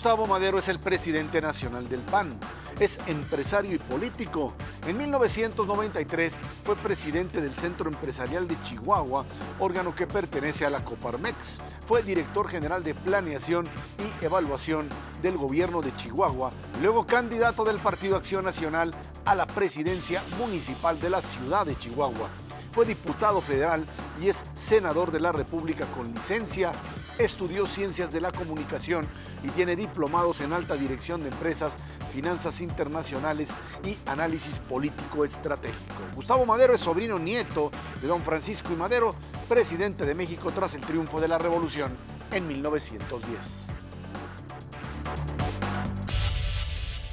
Gustavo Madero es el presidente nacional del PAN. Es empresario y político. En 1993 fue presidente del Centro Empresarial de Chihuahua, órgano que pertenece a la Coparmex. Fue director general de Planeación y Evaluación del Gobierno de Chihuahua, luego candidato del Partido Acción Nacional a la presidencia municipal de la ciudad de Chihuahua. Fue diputado federal y es senador de la República con licencia. Estudió Ciencias de la Comunicación y tiene diplomados en Alta Dirección de Empresas, Finanzas Internacionales y Análisis Político Estratégico. Gustavo Madero es sobrino nieto de don Francisco I. Madero, presidente de México tras el triunfo de la Revolución en 1910.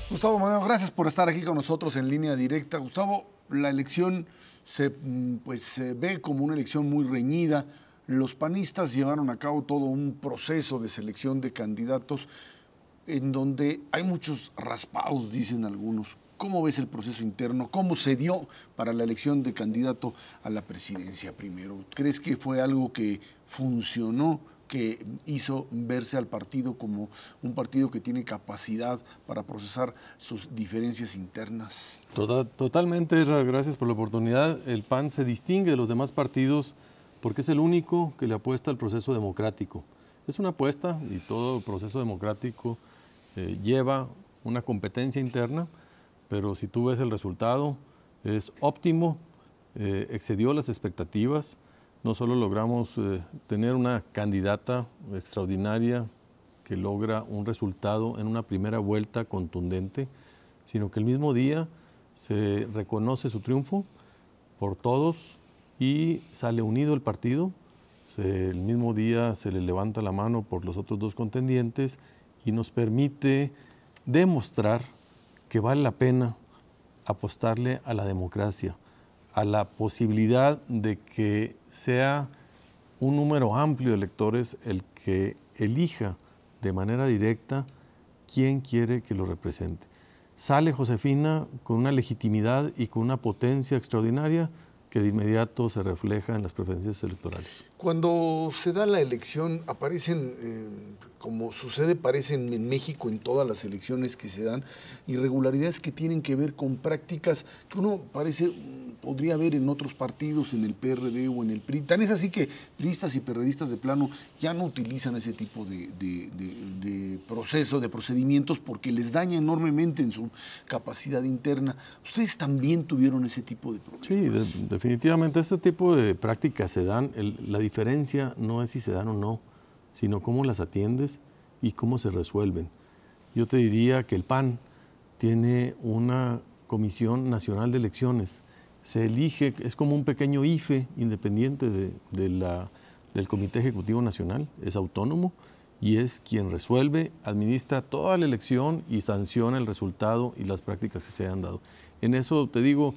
Gustavo Madero, gracias por estar aquí con nosotros en Línea Directa. Gustavo, la elección se ve como una elección muy reñida. Los panistas llevaron a cabo todo un proceso de selección de candidatos en donde hay muchos raspados, dicen algunos. ¿Cómo ves el proceso interno? ¿Cómo se dio para la elección de candidato a la presidencia primero? ¿Crees que fue algo que funcionó, que hizo verse al partido como un partido que tiene capacidad para procesar sus diferencias internas? Totalmente, Ezra, gracias por la oportunidad. El PAN se distingue de los demás partidos porque es el único que le apuesta al proceso democrático. Es una apuesta y todo proceso democrático lleva una competencia interna, pero si tú ves el resultado es óptimo, excedió las expectativas. No solo logramos tener una candidata extraordinaria que logra un resultado en una primera vuelta contundente, sino que el mismo día se reconoce su triunfo por todos y sale unido el partido. El mismo día se le levanta la mano por los otros dos contendientes y nos permite demostrar que vale la pena apostarle a la democracia, a la posibilidad de que sea un número amplio de electores el que elija de manera directa quién quiere que lo represente. Sale Josefina con una legitimidad y con una potencia extraordinaria que de inmediato se refleja en las preferencias electorales. Cuando se da la elección, aparecen, como sucede, parecen en México en todas las elecciones que se dan, irregularidades que tienen que ver con prácticas que uno podría ver en otros partidos, en el PRD o en el PRI. Tan es así que priistas y perredistas de plano ya no utilizan ese tipo de procedimientos porque les daña enormemente en su capacidad interna. ¿Ustedes también tuvieron ese tipo de problemas? Sí, definitivamente este tipo de prácticas se dan. La diferencia no es si se dan o no, sino cómo las atiendes y cómo se resuelven. Yo te diría que el PAN tiene una Comisión Nacional de Elecciones. Se elige, es como un pequeño IFE independiente del Comité Ejecutivo Nacional, es autónomo y es quien resuelve, administra toda la elección y sanciona el resultado y las prácticas que se han dado. En eso te digo,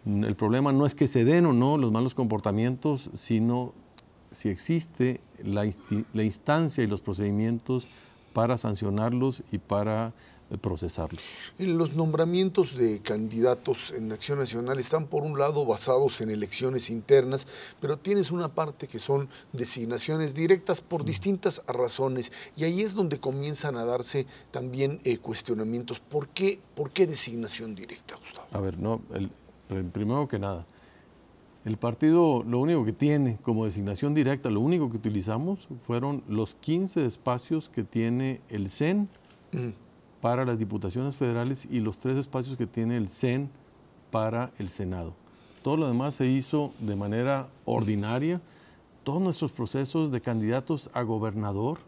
el problema no es que se den o no los malos comportamientos, sino si existe la instancia y los procedimientos para sancionarlos y para procesarlos. Los nombramientos de candidatos en Acción Nacional están por un lado basados en elecciones internas, pero tienes una parte que son designaciones directas por distintas razones y ahí es donde comienzan a darse también cuestionamientos. ¿Por qué designación directa, Gustavo? A ver, no, primero que nada, el partido lo único que tiene como designación directa, lo único que utilizamos fueron los 15 espacios que tiene el CEN para las diputaciones federales y los 3 espacios que tiene el CEN para el Senado. Todo lo demás se hizo de manera ordinaria. Todos nuestros procesos de candidatos a gobernador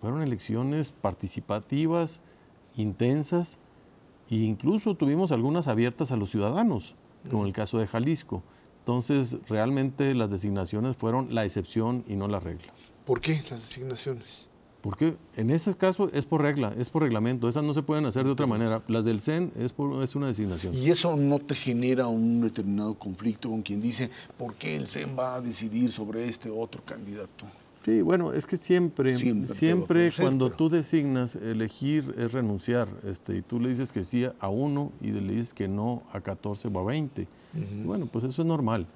fueron elecciones participativas, intensas, e incluso tuvimos algunas abiertas a los ciudadanos, como el caso de Jalisco. Entonces, realmente las designaciones fueron la excepción y no la regla. ¿Por qué las designaciones? Porque en ese caso es por regla, es por reglamento. Esas no se pueden hacer de otra manera. Las del CEN es una designación. ¿Y eso no te genera un determinado conflicto con quien dice por qué el CEN va a decidir sobre este otro candidato? Sí, bueno, es que siempre cuando tú designas, elegir es renunciar. Y tú le dices que sí a uno y le dices que no a 14 o a 20. Bueno, pues eso es normal.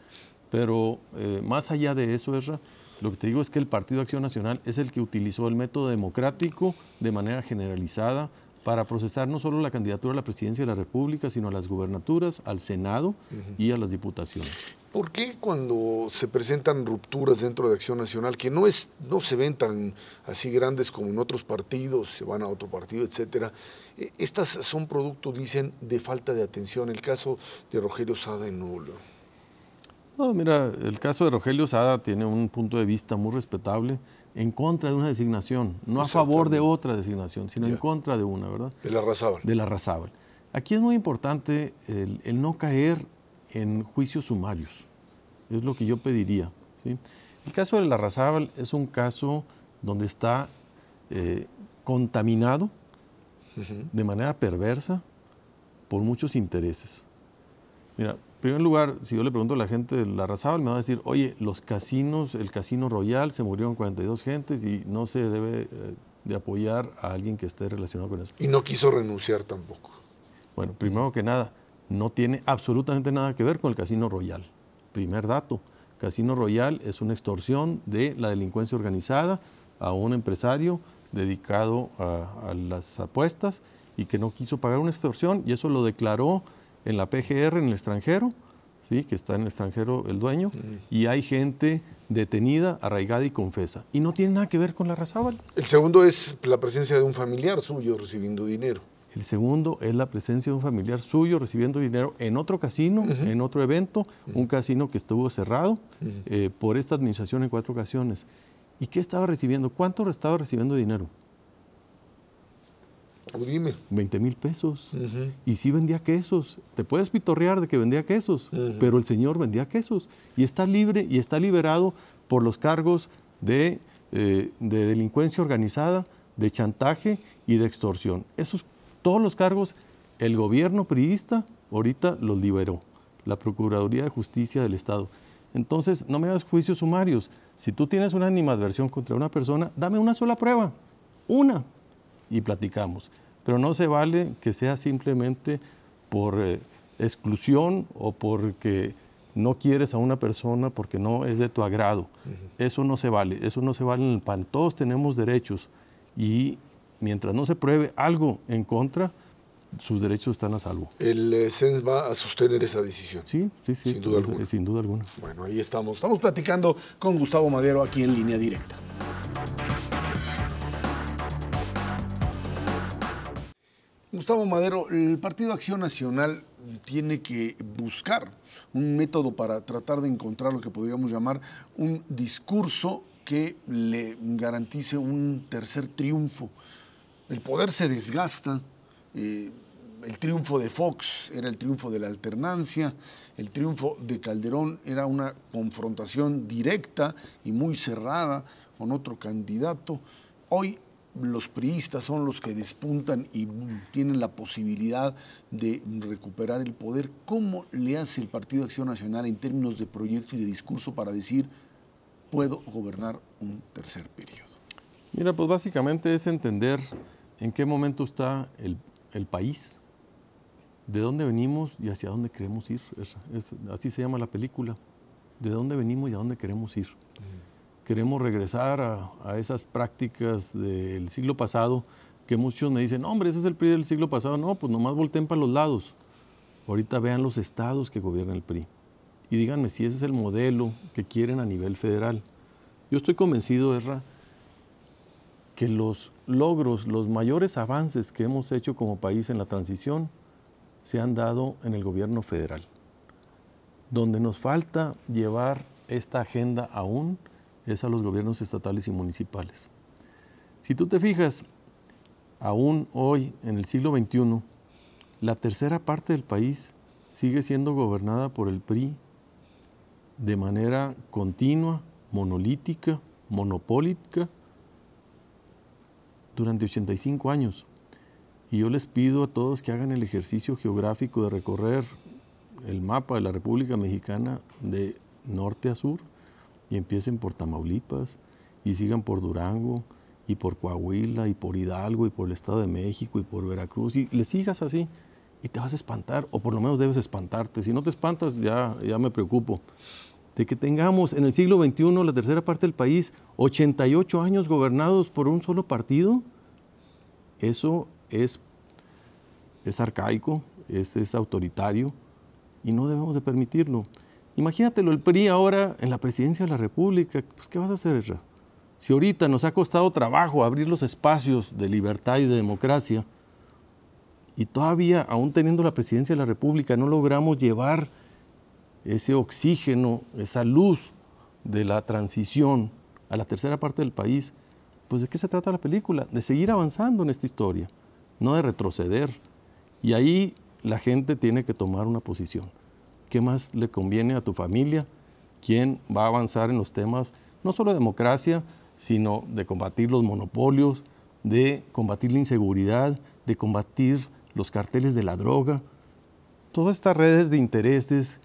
Pero más allá de eso, Ezra, Lo que te digo es que el Partido Acción Nacional es el que utilizó el método democrático de manera generalizada para procesar no solo la candidatura a la presidencia de la República, sino a las gubernaturas, al Senado y a las diputaciones. ¿Por qué cuando se presentan rupturas dentro de Acción Nacional, que no se ven tan así grandes como en otros partidos, se van a otro partido, etcétera, estas son producto, dicen, de falta de atención? El caso de Rogelio Sada en Nuevo León. No, mira, el caso de Rogelio Sada tiene un punto de vista muy respetable en contra de una designación, no a favor de otra designación, sino en contra de una, ¿verdad? De Larrazábal. De Larrazábal. Aquí es muy importante el no caer en juicios sumarios, es lo que yo pediría, ¿sí? El caso de Larrazábal es un caso donde está contaminado de manera perversa por muchos intereses. Mira, en primer lugar, si yo le pregunto a la gente de Larrazábal, me va a decir, oye, los casinos, el Casino Royal, se murieron 42 gentes y no se debe de apoyar a alguien que esté relacionado con eso. Y no quiso renunciar tampoco. Bueno, primero que nada, no tiene absolutamente nada que ver con el Casino Royal. Primer dato, Casino Royal es una extorsión de la delincuencia organizada a un empresario dedicado a las apuestas y que no quiso pagar una extorsión, y eso lo declaró en la PGR en el extranjero, ¿sí? Que está en el extranjero el dueño, y hay gente detenida, arraigada y confesa. Y no tiene nada que ver con Larrazábal. El segundo es la presencia de un familiar suyo recibiendo dinero. El segundo es la presencia de un familiar suyo recibiendo dinero en otro casino, en otro evento, un casino que estuvo cerrado por esta administración en 4 ocasiones. ¿Y qué estaba recibiendo? ¿Cuánto estaba recibiendo dinero? Dime. 20,000 pesos. Y sí vendía quesos. Te puedes pitorrear de que vendía quesos, pero el señor vendía quesos. Y está libre y está liberado por los cargos de delincuencia organizada, de chantaje y de extorsión. Todos los cargos, el gobierno priista ahorita los liberó, la Procuraduría de Justicia del Estado. Entonces, no me hagas juicios sumarios. Si tú tienes una animadversión contra una persona, dame una sola prueba, una, y platicamos. Pero no se vale que sea simplemente por exclusión o porque no quieres a una persona porque no es de tu agrado. Eso no se vale en el PAN. Todos tenemos derechos y mientras no se pruebe algo en contra, sus derechos están a salvo. ¿El CENS va a sostener esa decisión? Sí, sin duda alguna. Sin duda alguna. Bueno, ahí estamos. Estamos platicando con Gustavo Madero aquí en Línea Directa. Gustavo Madero, el Partido Acción Nacional tiene que buscar un método para tratar de encontrar lo que podríamos llamar un discurso que le garantice un tercer triunfo. El poder se desgasta, el triunfo de Fox era el triunfo de la alternancia, el triunfo de Calderón era una confrontación directa y muy cerrada con otro candidato. Hoy los priistas son los que despuntan y tienen la posibilidad de recuperar el poder. ¿Cómo le hace el Partido Acción Nacional en términos de proyecto y de discurso para decir, puedo gobernar un tercer periodo? Mira, pues básicamente es entender en qué momento está el país, de dónde venimos y hacia dónde queremos ir. Así se llama la película, de dónde venimos y a dónde queremos ir. Queremos regresar a esas prácticas del siglo pasado, que muchos me dicen, hombre, ese es el PRI del siglo pasado. No, pues nomás volteen para los lados. Ahorita vean los estados que gobierna el PRI y díganme si ese es el modelo que quieren a nivel federal. Yo estoy convencido, Ezra, que los logros, los mayores avances que hemos hecho como país en la transición se han dado en el gobierno federal. Donde nos falta llevar esta agenda aún es a los gobiernos estatales y municipales. Si tú te fijas, aún hoy, en el siglo XXI, la tercera parte del país sigue siendo gobernada por el PRI de manera continua, monolítica, monopólica, durante 85 años. Y yo les pido a todos que hagan el ejercicio geográfico de recorrer el mapa de la República Mexicana de norte a sur y empiecen por Tamaulipas y sigan por Durango y por Coahuila y por Hidalgo y por el Estado de México y por Veracruz y le sigas así y te vas a espantar, o por lo menos debes espantarte. Si no te espantas ya me preocupo. de que tengamos en el siglo XXI, la tercera parte del país, 88 años gobernados por un solo partido. Eso es arcaico, es autoritario y no debemos de permitirlo. Imagínatelo, el PRI ahora en la presidencia de la República, pues ¿qué vas a hacer, Ezra? Si ahorita nos ha costado trabajo abrir los espacios de libertad y de democracia y todavía, aún teniendo la presidencia de la República, no logramos llevar ese oxígeno, esa luz de la transición a la tercera parte del país, pues ¿de qué se trata la película? De seguir avanzando en esta historia, no de retroceder. Y ahí la gente tiene que tomar una posición. ¿Qué más le conviene a tu familia? ¿Quién va a avanzar en los temas, no solo de democracia, sino de combatir los monopolios, de combatir la inseguridad, de combatir los carteles de la droga? Todas estas redes de intereses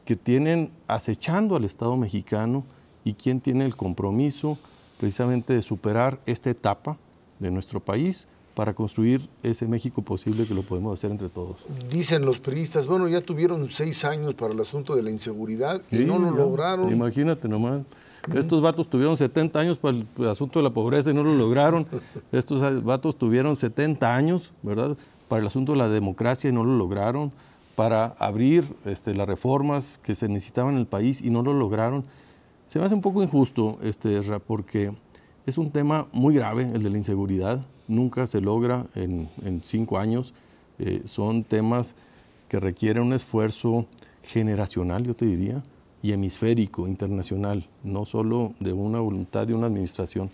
que tienen acechando al Estado mexicano, y quién tiene el compromiso precisamente de superar esta etapa de nuestro país para construir ese México posible que lo podemos hacer entre todos. Dicen los priistas, bueno, ya tuvieron 6 años para el asunto de la inseguridad y sí, no lo lograron. Imagínate nomás. Estos vatos tuvieron 70 años para el asunto de la pobreza y no lo lograron. Estos vatos tuvieron 70 años, ¿verdad?, para el asunto de la democracia y no lo lograron, para abrir las reformas que se necesitaban en el país y no lo lograron. Se me hace un poco injusto, porque es un tema muy grave, el de la inseguridad. Nunca se logra en 5 años. Son temas que requieren un esfuerzo generacional, yo te diría, y hemisférico, internacional, no solo de una voluntad de una administración.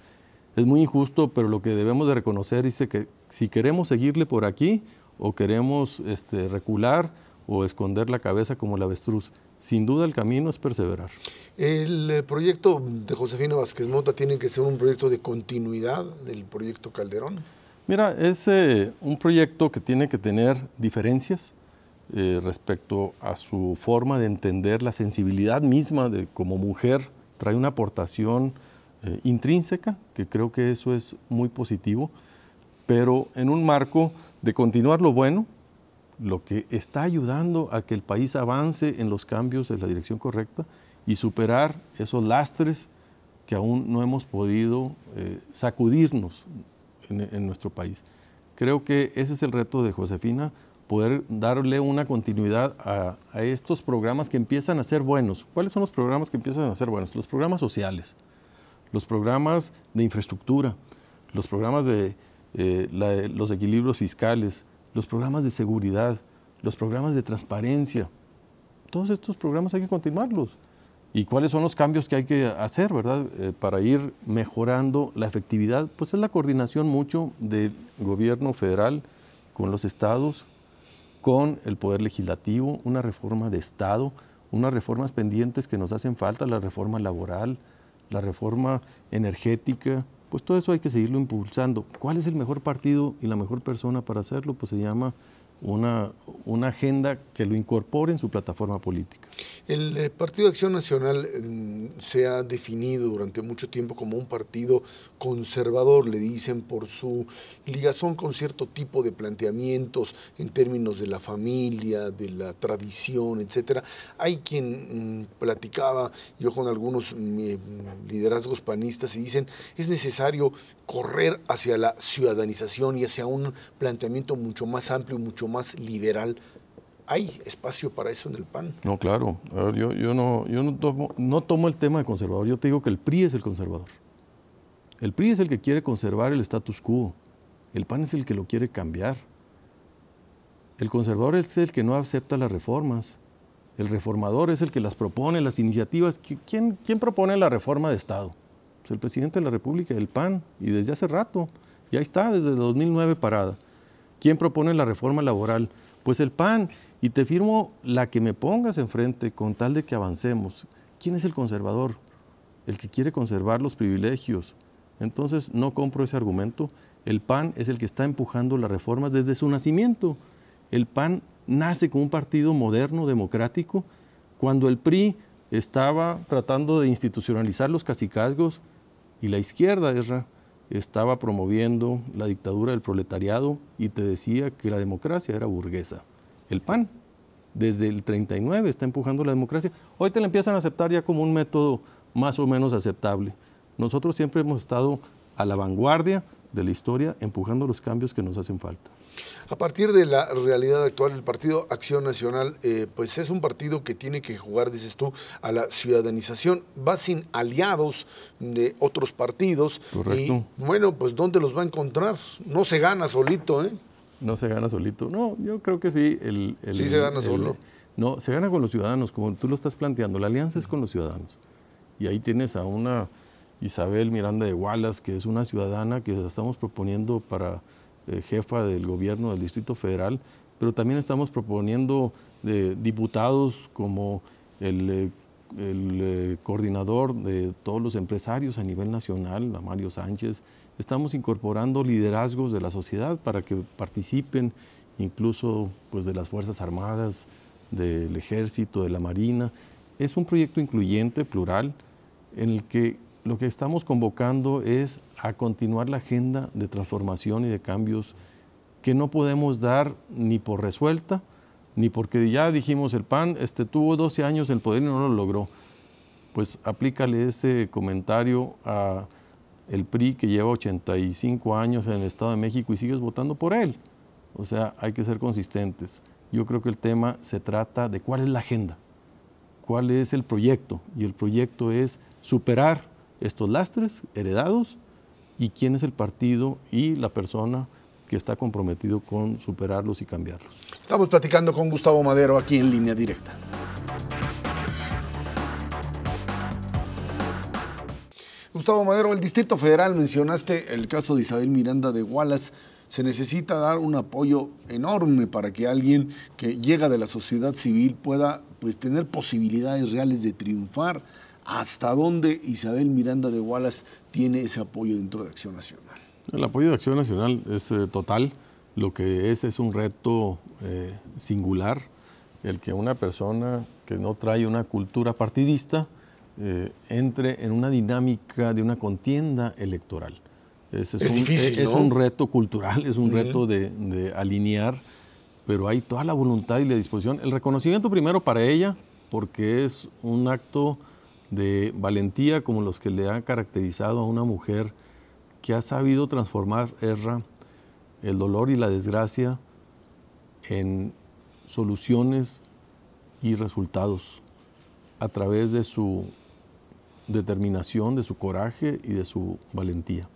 Es muy injusto, pero lo que debemos de reconocer es que si queremos seguirle por aquí o queremos recular o esconder la cabeza como el avestruz, sin duda el camino es perseverar. El proyecto de Josefina Vázquez Mota tiene que ser un proyecto de continuidad del proyecto Calderón. Mira, es un proyecto que tiene que tener diferencias respecto a su forma de entender la sensibilidad misma de como mujer. Trae una aportación intrínseca, que creo que eso es muy positivo, pero en un marco de continuar lo bueno, lo que está ayudando a que el país avance en los cambios en la dirección correcta y superar esos lastres que aún no hemos podido sacudirnos en nuestro país. Creo que ese es el reto de Josefina, poder darle una continuidad a estos programas que empiezan a ser buenos. ¿Cuáles son los programas que empiezan a ser buenos? Los programas sociales, los programas de infraestructura, los programas de los equilibrios fiscales, los programas de seguridad, los programas de transparencia. Todos estos programas hay que continuarlos. ¿Y cuáles son los cambios que hay que hacer, verdad? Para ir mejorando la efectividad, pues es la coordinación mucho del gobierno federal con los estados, con el poder legislativo, una reforma de Estado, unas reformas pendientes que nos hacen falta, la reforma laboral, la reforma energética. Pues todo eso hay que seguirlo impulsando. ¿Cuál es el mejor partido y la mejor persona para hacerlo? Pues se llama una agenda que lo incorpore en su plataforma política. El Partido de Acción Nacional se ha definido durante mucho tiempo como un partido conservador, le dicen, por su ligazón con cierto tipo de planteamientos en términos de la familia, de la tradición, etcétera. Hay quien platicaba, yo con algunos liderazgos panistas, y dicen, es necesario correr hacia la ciudadanización y hacia un planteamiento mucho más amplio, mucho más liberal. ¿Hay espacio para eso en el PAN? No, claro. A ver, yo no tomo el tema de conservador. Yo te digo que el PRI es el conservador. El PRI es el que quiere conservar el status quo. El PAN es el que lo quiere cambiar. El conservador es el que no acepta las reformas. El reformador es el que las propone, las iniciativas. ¿Quién propone la reforma de Estado? Pues el presidente de la República, el PAN, y desde hace rato. Y ahí está, desde 2009 parada. ¿Quién propone la reforma laboral? Pues el PAN. Y te firmo la que me pongas enfrente con tal de que avancemos. ¿Quién es el conservador? El que quiere conservar los privilegios. Entonces no compro ese argumento. El PAN es el que está empujando las reformas desde su nacimiento. El PAN nace como un partido moderno, democrático, cuando el PRI estaba tratando de institucionalizar los cacicazgos y la izquierda, Ezra, estaba promoviendo la dictadura del proletariado y te decía que la democracia era burguesa. El PAN desde el 39 está empujando la democracia. Hoy te la empiezan a aceptar ya como un método más o menos aceptable. Nosotros siempre hemos estado a la vanguardia de la historia, empujando los cambios que nos hacen falta. A partir de la realidad actual, el Partido Acción Nacional, pues es un partido que tiene que jugar, dices tú, a la ciudadanización. Va sin aliados de otros partidos. Correcto. Y bueno, pues ¿dónde los va a encontrar? No se gana solito, ¿eh? No se gana solito. No, yo creo que sí. Sí se gana solo. No, se gana con los ciudadanos, como tú lo estás planteando. La alianza es con los ciudadanos. Y ahí tienes a una Isabel Miranda de Wallace, que es una ciudadana que la estamos proponiendo para jefa del gobierno del Distrito Federal, pero también estamos proponiendo diputados como el coordinador de todos los empresarios a nivel nacional, a Mario Sánchez. Estamos incorporando liderazgos de la sociedad para que participen, incluso pues, de las Fuerzas Armadas, del Ejército, de la Marina. Es un proyecto incluyente, plural, en el que lo que estamos convocando es a continuar la agenda de transformación y de cambios que no podemos dar ni por resuelta, ni porque ya dijimos el PAN tuvo 12 años en el poder y no lo logró. Pues aplícale ese comentario a el PRI que lleva 85 años en el Estado de México y sigues votando por él. O sea, hay que ser consistentes. Yo creo que el tema se trata de cuál es la agenda, cuál es el proyecto, y el proyecto es superar estos lastres heredados y quién es el partido y la persona que está comprometido con superarlos y cambiarlos. Estamos platicando con Gustavo Madero aquí en Línea Directa. Gustavo Madero, el Distrito Federal, mencionaste el caso de Isabel Miranda de Wallace. Se necesita dar un apoyo enorme para que alguien que llega de la sociedad civil pueda pues, tener posibilidades reales de triunfar. ¿Hasta dónde Isabel Miranda de Wallace tiene ese apoyo dentro de Acción Nacional? El apoyo de Acción Nacional es total. Lo que es un reto singular, el que una persona que no trae una cultura partidista entre en una dinámica de una contienda electoral. Es difícil, ¿no? Es un reto cultural, es un reto de alinear, pero hay toda la voluntad y la disposición. El reconocimiento primero para ella, porque es un acto de valentía como los que le han caracterizado a una mujer que ha sabido transformar, Ezra, el dolor y la desgracia en soluciones y resultados a través de su determinación, de su coraje y de su valentía.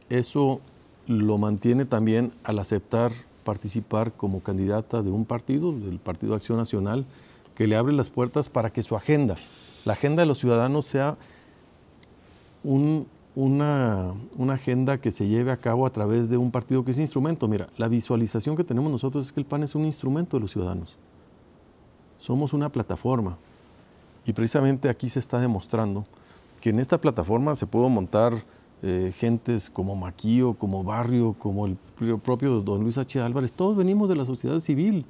Eso lo mantiene también al aceptar participar como candidata de un partido, del Partido Acción Nacional, que le abre las puertas para que su agenda, la agenda de los ciudadanos, sea una agenda que se lleve a cabo a través de un partido que es instrumento. Mira, la visualización que tenemos nosotros es que el PAN es un instrumento de los ciudadanos. Somos una plataforma y precisamente aquí se está demostrando que en esta plataforma se pudo montar gentes como Maquío, como Barrio, como el propio don Luis H. Álvarez. Todos venimos de la sociedad civil,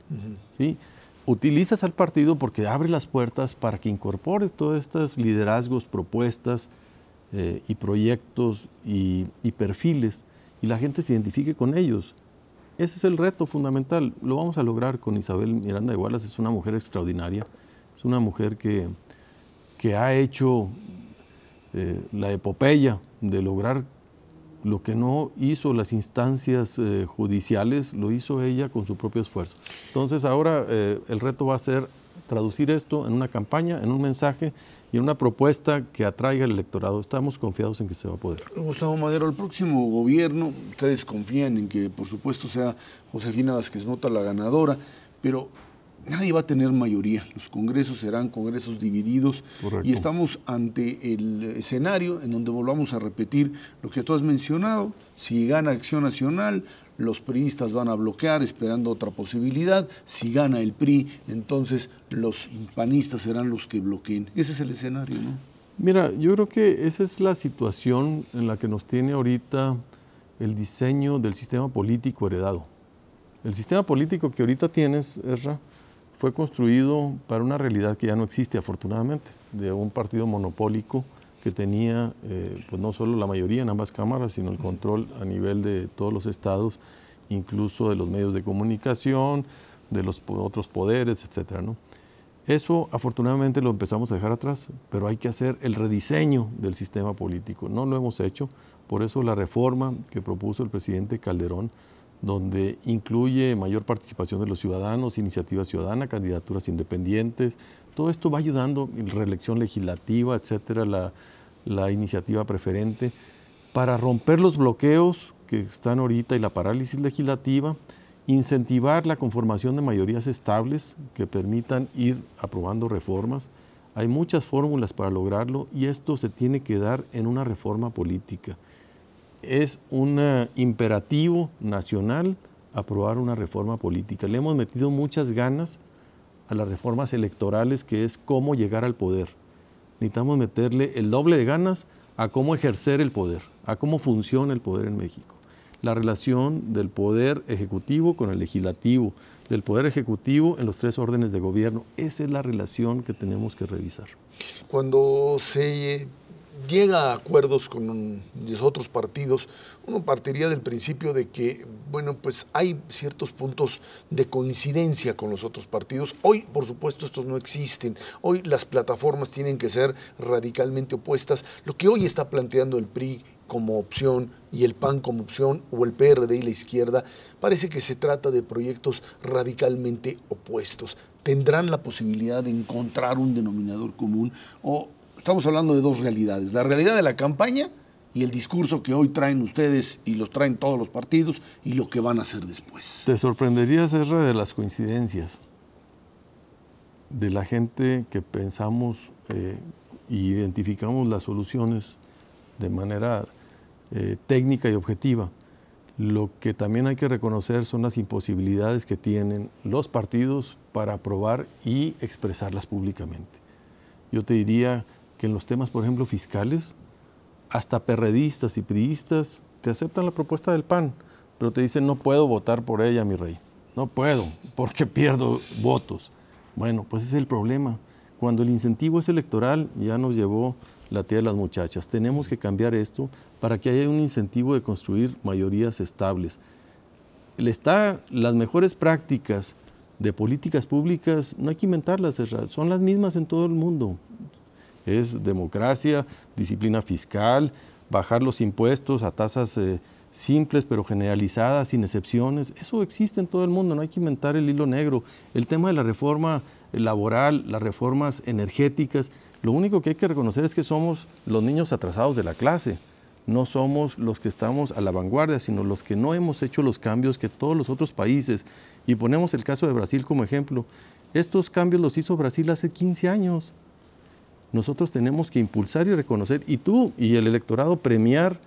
¿sí? Utilizas al partido porque abre las puertas para que incorpores todos estos liderazgos, propuestas y proyectos y perfiles y la gente se identifique con ellos. Ese es el reto fundamental. Lo vamos a lograr con Isabel Miranda de Wallace. Es una mujer extraordinaria, es una mujer que ha hecho la epopeya de lograr lo que no hizo las instancias judiciales, lo hizo ella con su propio esfuerzo. Entonces ahora el reto va a ser traducir esto en una campaña, en un mensaje y en una propuesta que atraiga al electorado. Estamos confiados en que se va a poder. Gustavo Madero, el próximo gobierno, ustedes confían en que por supuesto sea Josefina Vázquez Mota la ganadora, pero nadie va a tener mayoría, los congresos serán congresos divididos. Correcto. Y estamos ante el escenario en donde volvamos a repetir lo que tú has mencionado. Si gana Acción Nacional, los priistas van a bloquear esperando otra posibilidad. Si gana el PRI, entonces los panistas serán los que bloqueen. Ese es el escenario, ¿no? Mira, yo creo que esa es la situación en la que nos tiene ahorita el diseño del sistema político heredado. El sistema político que ahorita tienes, Ezra, fue construido para una realidad que ya no existe, afortunadamente, de un partido monopólico que tenía pues no solo la mayoría en ambas cámaras, sino el control a nivel de todos los estados, incluso de los medios de comunicación, de los otros poderes, etcétera, ¿no? Eso afortunadamente lo empezamos a dejar atrás, pero hay que hacer el rediseño del sistema político. No lo hemos hecho, por eso la reforma que propuso el presidente Calderón, donde incluye mayor participación de los ciudadanos, iniciativa ciudadana, candidaturas independientes, todo esto va ayudando, reelección legislativa, etcétera, la iniciativa preferente, para romper los bloqueos que están ahorita y la parálisis legislativa, incentivar la conformación de mayorías estables que permitan ir aprobando reformas. Hay muchas fórmulas para lograrlo y esto se tiene que dar en una reforma política. Es un imperativo nacional aprobar una reforma política. Le hemos metido muchas ganas a las reformas electorales, que es cómo llegar al poder. Necesitamos meterle el doble de ganas a cómo ejercer el poder, a cómo funciona el poder en México. La relación del poder ejecutivo con el legislativo, del poder ejecutivo en los 3 órdenes de gobierno. Esa es la relación que tenemos que revisar. Cuando se llega a acuerdos con los otros partidos, uno partiría del principio de que, bueno, pues hay ciertos puntos de coincidencia con los otros partidos. Hoy, por supuesto, estos no existen. Hoy las plataformas tienen que ser radicalmente opuestas. Lo que hoy está planteando el PRI como opción y el PAN como opción, o el PRD y la izquierda, parece que se trata de proyectos radicalmente opuestos. ¿Tendrán la posibilidad de encontrar un denominador común? ¿O estamos hablando de 2 realidades? La realidad de la campaña y el discurso que hoy traen ustedes y los traen todos los partidos y lo que van a hacer después. Te sorprenderías, Ezra, de las coincidencias de la gente que pensamos y identificamos las soluciones de manera técnica y objetiva. Lo que también hay que reconocer son las imposibilidades que tienen los partidos para aprobar y expresarlas públicamente. Yo te diría que en los temas, por ejemplo, fiscales, hasta perredistas y priistas te aceptan la propuesta del PAN, pero te dicen: no puedo votar por ella, mi rey. No puedo, porque pierdo votos. Bueno, pues ese es el problema. Cuando el incentivo es electoral, ya nos llevó la tía de las muchachas. Tenemos que cambiar esto para que haya un incentivo de construir mayorías estables. Las mejores prácticas de políticas públicas no hay que inventarlas, son las mismas en todo el mundo. Es democracia, disciplina fiscal, bajar los impuestos a tasas simples pero generalizadas, sin excepciones. Eso existe en todo el mundo, no hay que inventar el hilo negro. El tema de la reforma laboral, las reformas energéticas, lo único que hay que reconocer es que somos los niños atrasados de la clase. No somos los que estamos a la vanguardia, sino los que no hemos hecho los cambios que todos los otros países. Y ponemos el caso de Brasil como ejemplo. Estos cambios los hizo Brasil hace 15 años. Nosotros tenemos que impulsar y reconocer, y tú y el electorado premiar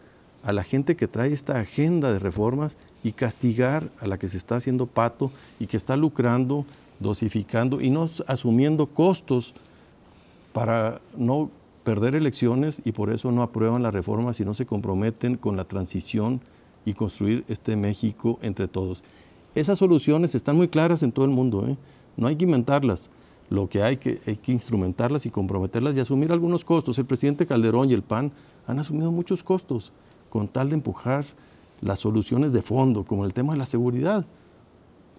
a la gente que trae esta agenda de reformas y castigar a la que se está haciendo pato y que está lucrando, dosificando y no asumiendo costos para no perder elecciones, y por eso no aprueban las reformas y no se comprometen con la transición y construir este México entre todos. Esas soluciones están muy claras en todo el mundo, ¿eh? No hay que inventarlas. Lo que hay que instrumentarlas y comprometerlas y asumir algunos costos. El presidente Calderón y el PAN han asumido muchos costos con tal de empujar las soluciones de fondo, como el tema de la seguridad.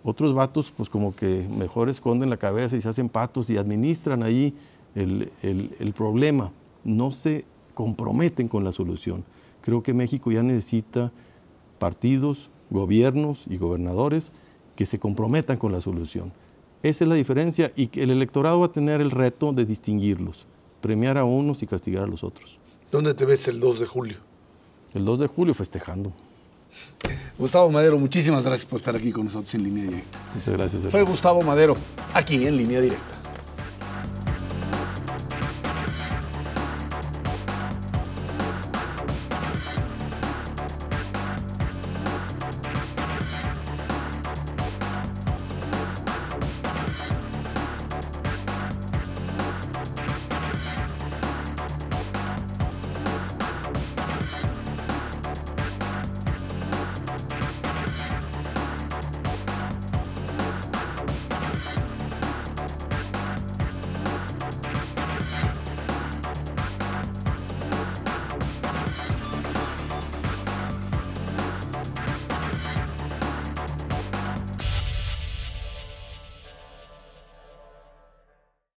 Otros vatos, pues como que mejor esconden la cabeza y se hacen patos y administran ahí el problema. No se comprometen con la solución. Creo que México ya necesita partidos, gobiernos y gobernadores que se comprometan con la solución. Esa es la diferencia, y que el electorado va a tener el reto de distinguirlos, premiar a unos y castigar a los otros. ¿Dónde te ves el 2 de julio? El 2 de julio festejando. Gustavo Madero, muchísimas gracias por estar aquí con nosotros en Línea Directa. Muchas gracias. Fue Gustavo Madero, aquí en Línea Directa.